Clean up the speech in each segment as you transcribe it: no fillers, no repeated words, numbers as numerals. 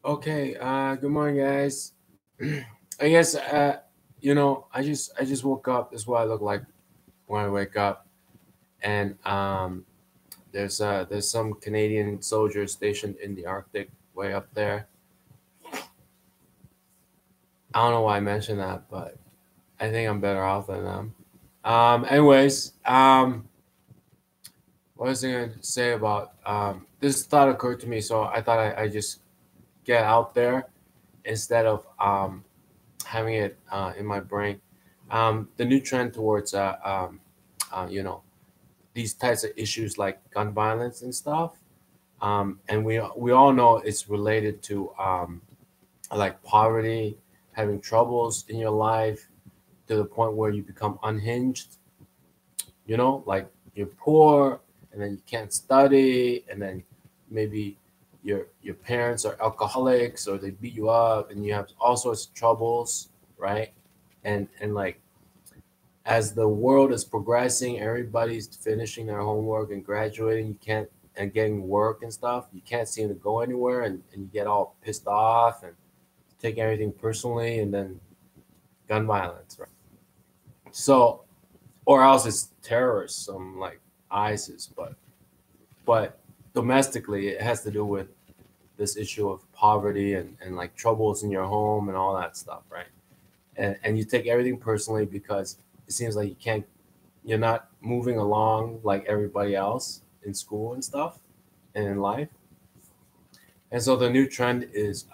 Okay, good morning, guys. I guess I just woke up. This is what I look like when I wake up, and there's some Canadian soldiers stationed in the Arctic way up there. I don't know why I mentioned that, but I think I'm better off than them. Anyways, what was I going to say about this thought occurred to me, so I thought I just get out there instead of having it in my brain. The new trend towards you know these types of issues like gun violence and stuff, and we all know it's related to like poverty, having troubles in your life to the point where you become unhinged. Like you're poor and then you can't study, and then maybe your parents are alcoholics or they beat you up and you have all sorts of troubles, right? And like as the world is progressing, everybody's finishing their homework and graduating, you can't and getting work and stuff, you can't seem to go anywhere, and you get all pissed off and take everything personally, and then gun violence, right? So, or else it's terrorists, some like ISIS, but domestically it has to do with this issue of poverty and like troubles in your home and all that stuff, right? And you take everything personally because it seems like you're not moving along like everybody else in school and stuff and in life. And so the new trend is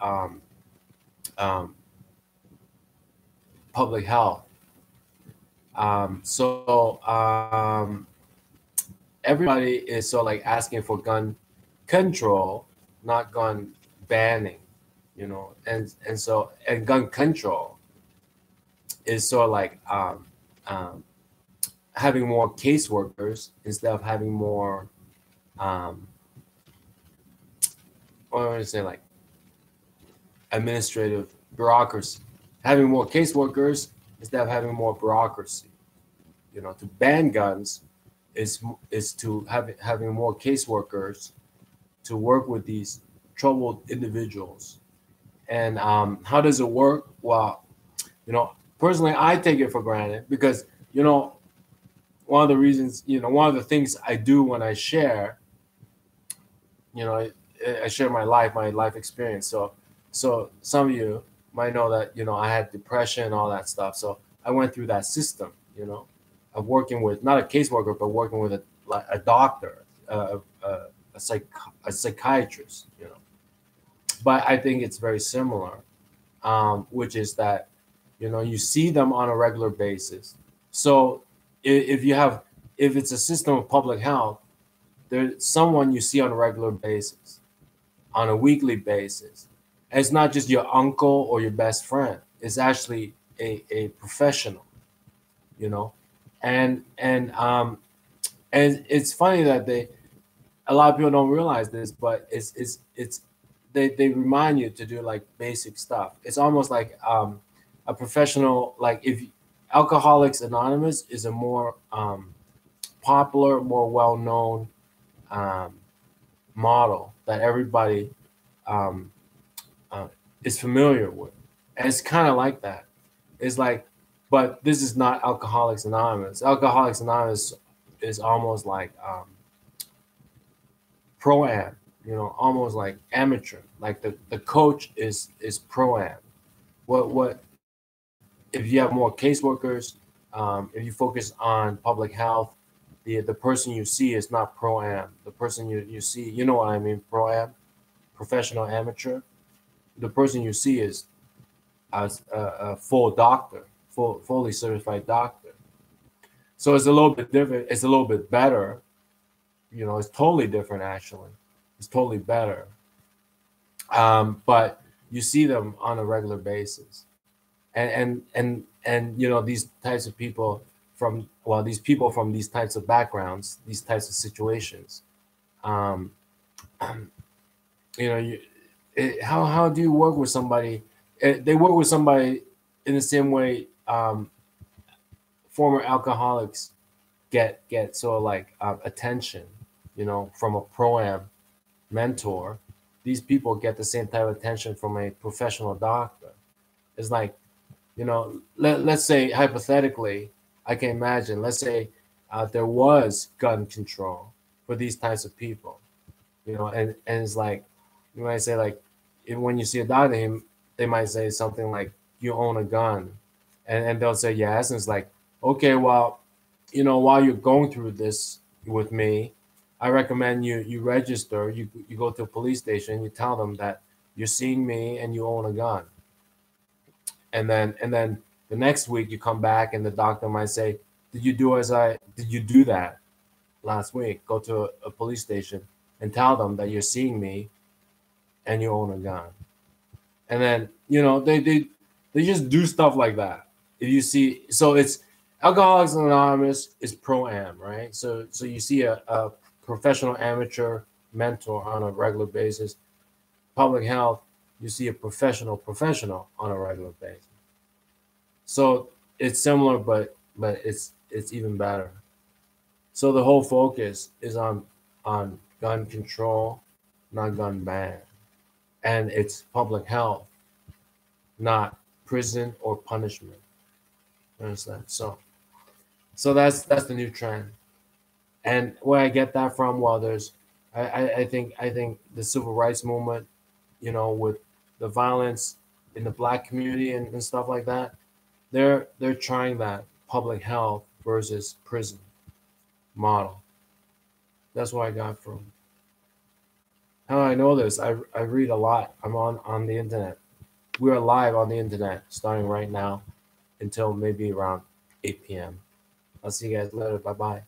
public health. So everybody is so like asking for gun control, not gun banning, and gun control is sort of like having more caseworkers instead of having more what do I want to say, like administrative bureaucracy. Having more caseworkers instead of having more bureaucracy. To ban guns is to having more caseworkers to work with these troubled individuals. And how does it work? Well, personally, I take it for granted because one of the reasons, one of the things I do when I share, I share my life experience. So some of you might know that I had depression and all that stuff. So I went through that system, of working with not a caseworker, but working with a doctor, a psychiatrist, But I think it's very similar, which is that you see them on a regular basis. So if it's a system of public health, there's someone you see on a regular basis, on a weekly basis. And it's not just your uncle or your best friend. It's actually a professional, you know. And it's funny that a lot of people don't realize this, but they remind you to do like basic stuff. It's almost like a professional, like if Alcoholics Anonymous is a more popular, more well-known model that everybody um, is familiar with. And it's kind of like that. It's like, but this is not Alcoholics Anonymous. Alcoholics Anonymous is almost like pro-am, almost like amateur. Like the coach is pro-am. What if you have more caseworkers, if you focus on public health, the person you see is not pro-am. The person you see, you know what I mean, pro-am, professional amateur. The person you see is as a full doctor, fully certified doctor. So it's a little bit different. It's a little bit better. It's totally different actually. It's totally better. But you see them on a regular basis, and these types of people these people from these types of backgrounds, these types of situations, um, you know, you, how do you work with somebody? They work with somebody in the same way former alcoholics get sort of like attention, from a pro-am mentor. these people get the same type of attention from a professional doctor. It's like, let's say hypothetically, I can imagine, let's say there was gun control for these types of people, and it's like, you might say like, when you see a doctor, they might say something like, you own a gun, and they'll say yes, and it's like, okay, well, while you're going through this with me, I recommend you register, you go to a police station, you tell them that you're seeing me and you own a gun. And then the next week you come back and the doctor might say, did you do that last week? Go to a police station and tell them that you're seeing me and you own a gun. And then, they just do stuff like that. If you see, so it's Alcoholics Anonymous is pro-am, right? So you see a professional amateur mentor on a regular basis. Public health, you see a professional on a regular basis. So it's similar, but it's even better. So the whole focus is on gun control, not gun ban, and it's public health, not prison or punishment. Understand? So that's the new trend. And where I get that from, well, I think the civil rights movement, with the violence in the Black community and stuff like that, they're trying that public health versus prison model. That's what I got from. How I know this? I read a lot. I'm on the internet. We are live on the internet starting right now until maybe around 8 p.m. I'll see you guys later. Bye bye.